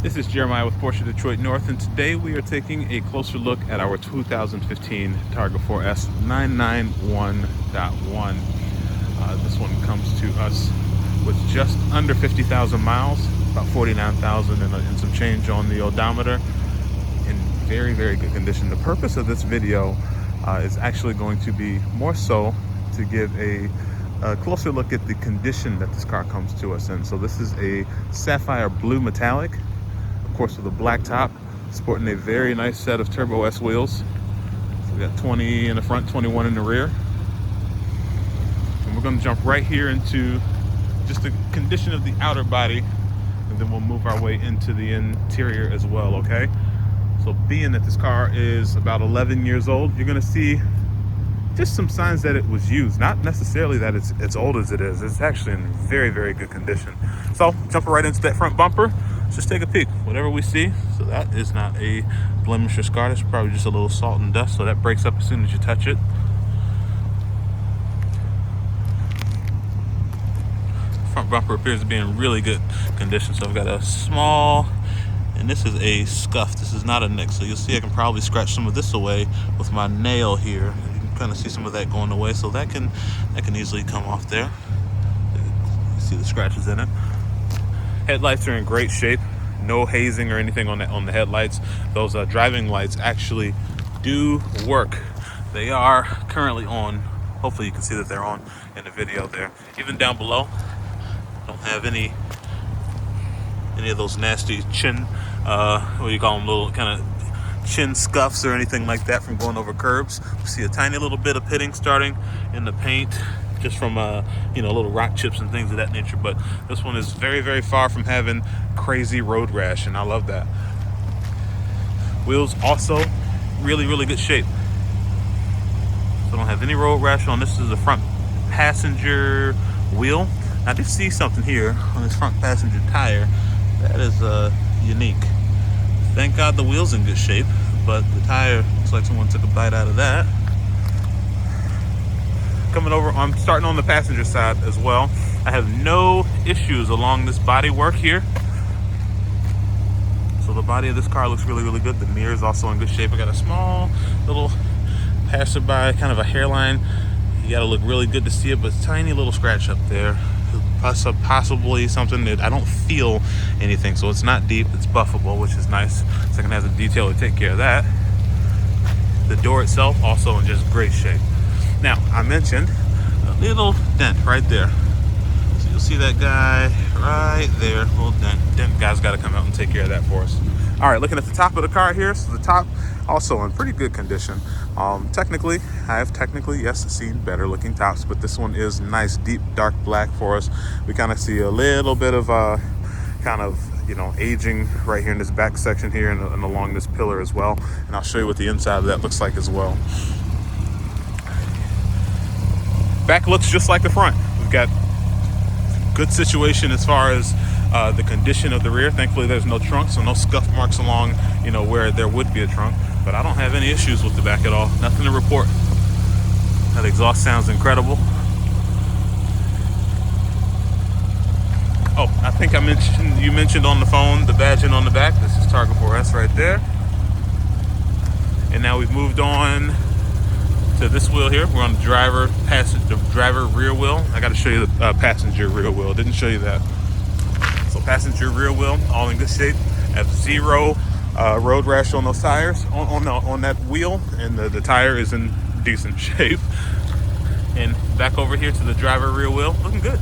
This is Jeremiah with Porsche Detroit North, and today we are taking a closer look at our 2015 Targa 4S 991.1. This one comes to us with just under 50,000 miles, about 49,000 and some change on the odometer, in very, very good condition. The purpose of this video is actually going to be more so to give a closer look at the condition that this car comes to us in. So this is a sapphire blue metallic, of course with a black top, sporting a very nice set of Turbo S wheels. So we got 20 in the front, 21 in the rear. And we're going to jump right here into just the condition of the outer body, and then we'll move our way into the interior as well, okay? So being that this car is about 11 years old, you're going to see just some signs that it was used. Not necessarily that it's old as it is. It's actually in very, very good condition. So jumping right into that front bumper, let's just take a peek. Whatever we see, so that is not a blemish or scar. That's probably just a little salt and dust, so that breaks up as soon as you touch it. Front bumper appears to be in really good condition. So I've got a small, and this is a scuff. This is not a nick. So you'll see I can probably scratch some of this away with my nail here. You can kind of see some of that going away. So that can easily come off there. You see the scratches in it. Headlights are in great shape. No hazing or anything on the headlights. Those driving lights actually do work. They are currently on. Hopefully you can see that they're on in the video there. Even down below, don't have any of those nasty chin, what do you call them, little kind of chin scuffs or anything like that from going over curbs. You see a tiny little bit of pitting starting in the paint, just from little rock chips and things of that nature. But this one is very, very far from having crazy road rash, and I love that. Wheels also really, really good shape. So I don't have any road rash on. This is the front passenger wheel. I did see something here on this front passenger tire that is unique. Thank God the wheel's in good shape, but the tire looks like someone took a bite out of that. Coming over, I'm starting on the passenger side as well. I have no issues along this body work here. So the body of this car looks really, really good. The mirror is also in good shape. I got a small little passerby, kind of a hairline. You gotta look really good to see it, but tiny little scratch up there. Possibly something that I don't feel anything, so it's not deep, it's buffable, which is nice. So I can have the detail to take care of that. The door itself also in just great shape. Now, I mentioned a little dent right there. So you'll see that guy right there, little dent. Dent guy's got to come out and take care of that for us. All right, looking at the top of the car here. So the top also in pretty good condition. Technically, yes, seen better looking tops, but this one is nice, deep, dark black for us. We kind of see a little bit of aging right here in this back section here and along this pillar as well. And I'll show you what the inside of that looks like as well. Back looks just like the front. We've got good situation as far as the condition of the rear. Thankfully, there's no trunk, so no scuff marks along, where there would be a trunk. But I don't have any issues with the back at all. Nothing to report. That exhaust sounds incredible. Oh, I think you mentioned on the phone the badging on the back. This is Targa 4S right there. And now we've moved on to this wheel here. We're on the driver rear wheel. I got to show you the passenger rear wheel. Didn't show you that. So passenger rear wheel, all in good shape. Have zero road rash on those tires, on that wheel, and the tire is in decent shape. And back over here to the driver rear wheel, looking good.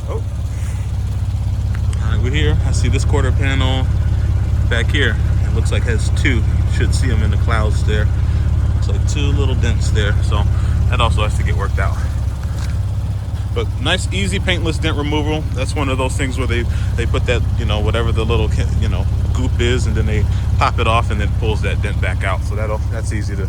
Oh, all right, we're here. I see this quarter panel back here. It looks like it has two. You should see them in the clouds there. Looks like two little dents there. So that also has to get worked out. But nice, easy, paintless dent removal. That's one of those things where they put that, whatever the little, goop is, and then they pop it off and then pulls that dent back out. So that's easy to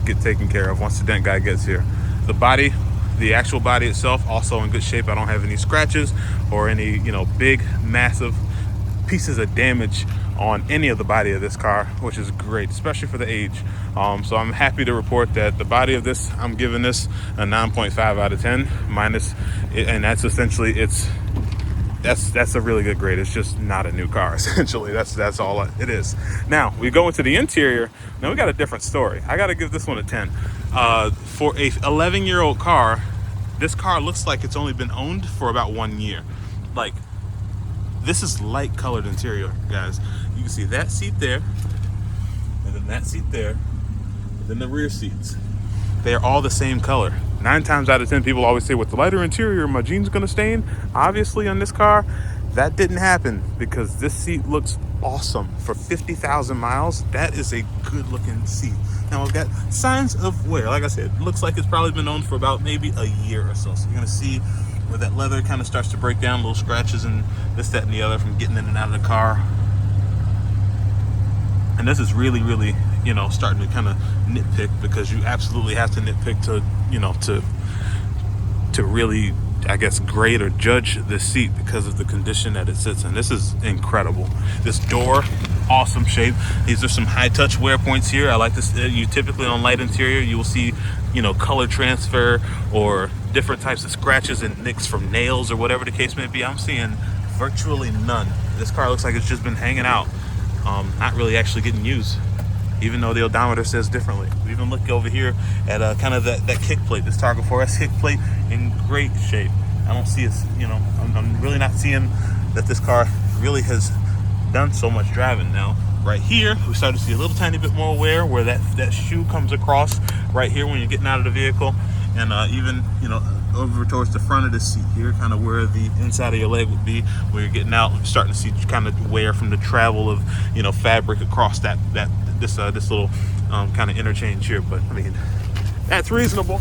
get taken care of once the dent guy gets here. The body, the actual body itself, also in good shape. I don't have any scratches or any, big, massive pieces of damage on any of the body of this car, which is great, especially for the age. So I'm happy to report that the body of this, I'm giving this a 9.5 out of 10 minus, and that's essentially its that's a really good grade. It's just not a new car, essentially. That's all it is. Now we go into the interior. Now we got a different story. I got to give this one a 10. For a 11-year-old car, this car looks like it's only been owned for about 1 year. Like, this is light colored interior, guys. You can see that seat there, and then that seat there, and then the rear seats. They are all the same color. 9 times out of 10, people always say, with the lighter interior, my jeans gonna stain. Obviously on this car, that didn't happen, because this seat looks awesome. For 50,000 miles, that is a good looking seat. Now I've got signs of wear. Like I said, it looks like it's probably been owned for about maybe a year or so. So you're gonna see where that leather kind of starts to break down, little scratches and this, that, and the other from getting in and out of the car. And this is really, really, you know, starting to kind of nitpick, because you absolutely have to nitpick to, you know, to really, I guess, grade or judge this seat because of the condition that it sits in. This is incredible. This door, awesome shape. These are some high touch wear points here. I like this. You typically on light interior, you will see, you know, color transfer or different types of scratches and nicks from nails or whatever the case may be. I'm seeing virtually none. This car looks like it's just been hanging out, not really actually getting used, even though the odometer says differently. We even look over here at kind of that kick plate, this Targa 4S kick plate, in great shape. I don't see it, you know, I'm really not seeing that this car really has done so much driving. Now, right here, we start to see a little tiny bit more wear where that shoe comes across right here when you're getting out of the vehicle. And even, you know, over towards the front of the seat here, kind of where the inside of your leg would be, where you're getting out, you're starting to see kind of wear from the travel of, you know, fabric across this little kind of interchange here. But I mean, that's reasonable.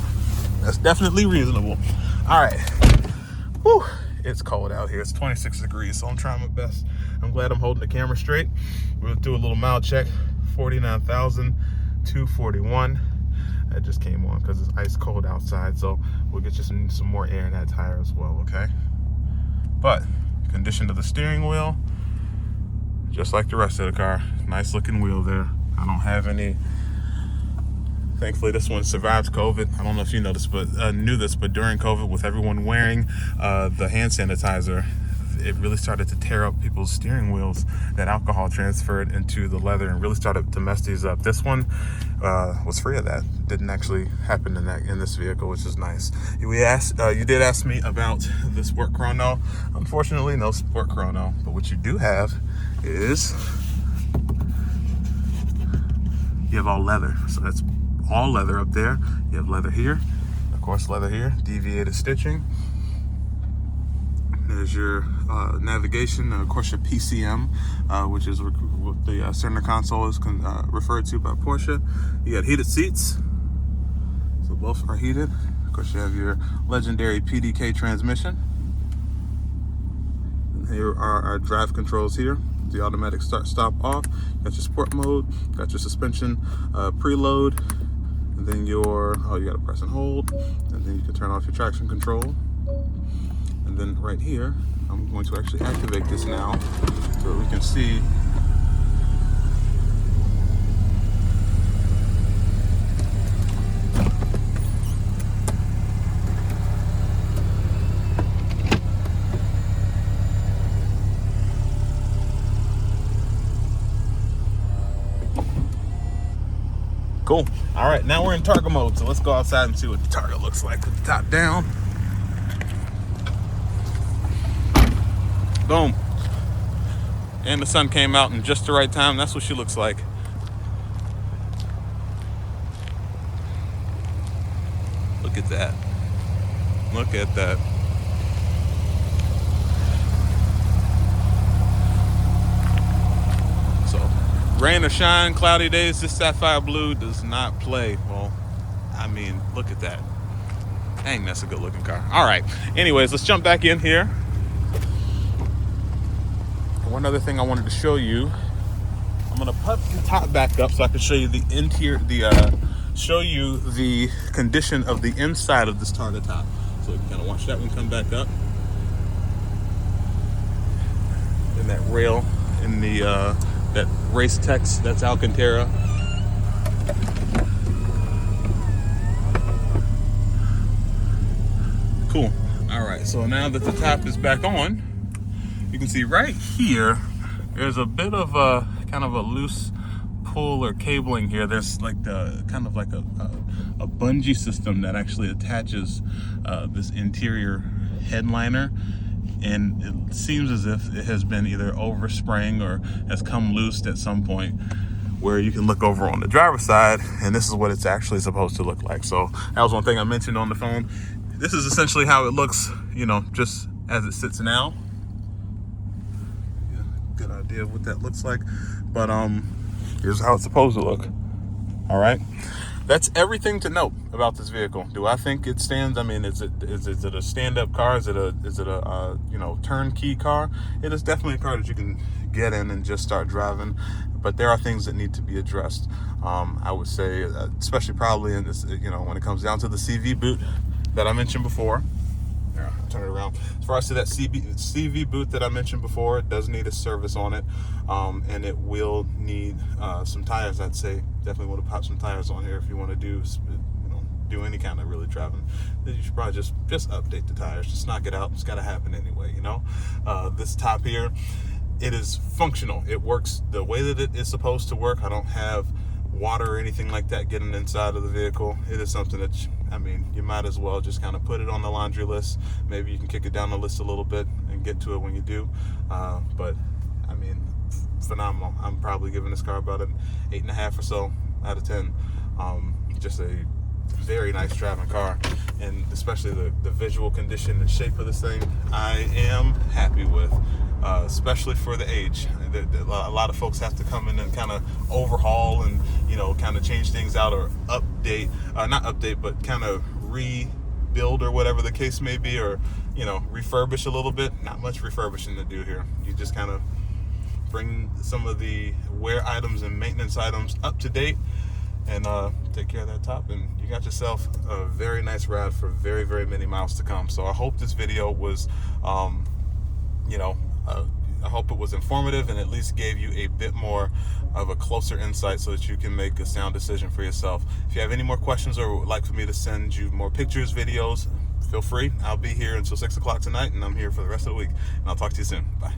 That's definitely reasonable. All right. Whew. It's cold out here. It's 26 degrees, so I'm trying my best. I'm glad I'm holding the camera straight. We're gonna do a little mile check. 49,241. That just came on because it's ice cold outside, so we'll get you some more air in that tire as well, okay? But condition of the steering wheel, just like the rest of the car. Nice looking wheel there. I don't have any. Thankfully, this one survived COVID. I don't know if you noticed, but knew this, but during COVID, with everyone wearing the hand sanitizer, it really started to tear up people's steering wheels. That alcohol transferred into the leather and really started to mess these up. This one was free of that. Didn't actually happen in this vehicle, which is nice. You did ask me about the Sport Chrono. Unfortunately, no Sport Chrono. But what you do have is you have all leather. So that's all leather up there. You have leather here, of course, leather here, deviated stitching. There's your navigation, of course, your PCM, which is what the center console is referred to by Porsche. You got heated seats, so both are heated. Of course, you have your legendary PDK transmission. And here are our drive controls here. The automatic start, stop, off. Got your sport mode, got your suspension preload, and then you gotta press and hold, and then you can turn off your traction control. And then right here, I'm going to actually activate this now so that we can see. Cool. All right, now we're in Targa mode, so let's go outside and see what the Targa looks like with the top down. Boom. And the sun came out in just the right time. That's what she looks like. Look at that. Look at that. So, rain or shine, cloudy days, this sapphire blue does not play. Well, I mean, look at that. Dang, that's a good looking car. All right. Anyways, let's jump back in here. One other thing I wanted to show you, I'm gonna put the top back up so I can show you the interior, show you the condition of the inside of this Targa top. So you can kind of watch that one come back up. And that rail in the that race text, that's Alcantara. Cool. All right. So now that the top is back on, You can see right here, there's a bit of a kind of a loose pull or cabling here. There's like the kind of like a bungee system that actually attaches this interior headliner, and it seems as if it has been either overspraying or has come loose at some point, where you can look over on the driver's side and this is what it's actually supposed to look like. So that was one thing I mentioned on the phone. This is essentially how it looks, you know, just as it sits now. Yeah, good idea of what that looks like, but here's how it's supposed to look. All right, that's everything to note about this vehicle. Do I think it stands? I mean, is it a stand-up car? Is it a you know, turnkey car? It is definitely a car that you can get in and just start driving, but there are things that need to be addressed. I would say, especially probably in this, you know, when it comes down to the CV boot that I mentioned before. Here, I'll turn it around. As far as to that CV boot that I mentioned before, it does need a service on it, and it will need some tires. I'd say definitely want to pop some tires on here if you want to do any kind of really driving. Then you should probably just update the tires, just knock it out. It's got to happen anyway, you know. This top here, it is functional. It works the way that it is supposed to work. I don't have water or anything like that getting inside of the vehicle. It is something that, I mean, you might as well just kind of put it on the laundry list. Maybe you can kick it down the list a little bit and get to it when you do. But I mean, phenomenal. I'm probably giving this car about an 8.5 or so out of 10. Just a very nice driving car, and especially the visual condition and shape of this thing, I am happy with. Especially for the age. A lot of folks have to come in and kind of overhaul and, you know, kind of change things out or update, not update, but kind of rebuild or whatever the case may be, or, you know, refurbish a little bit. Not much refurbishing to do here. You just kind of bring some of the wear items and maintenance items up to date and take care of that top, and you got yourself a very nice ride for very, very many miles to come. So I hope this video was, you know, I hope it was informative and at least gave you a bit more of a closer insight so that you can make a sound decision for yourself. If you have any more questions or would like for me to send you more pictures, videos, feel free. I'll be here until 6 o'clock tonight, and I'm here for the rest of the week. And I'll talk to you soon. Bye.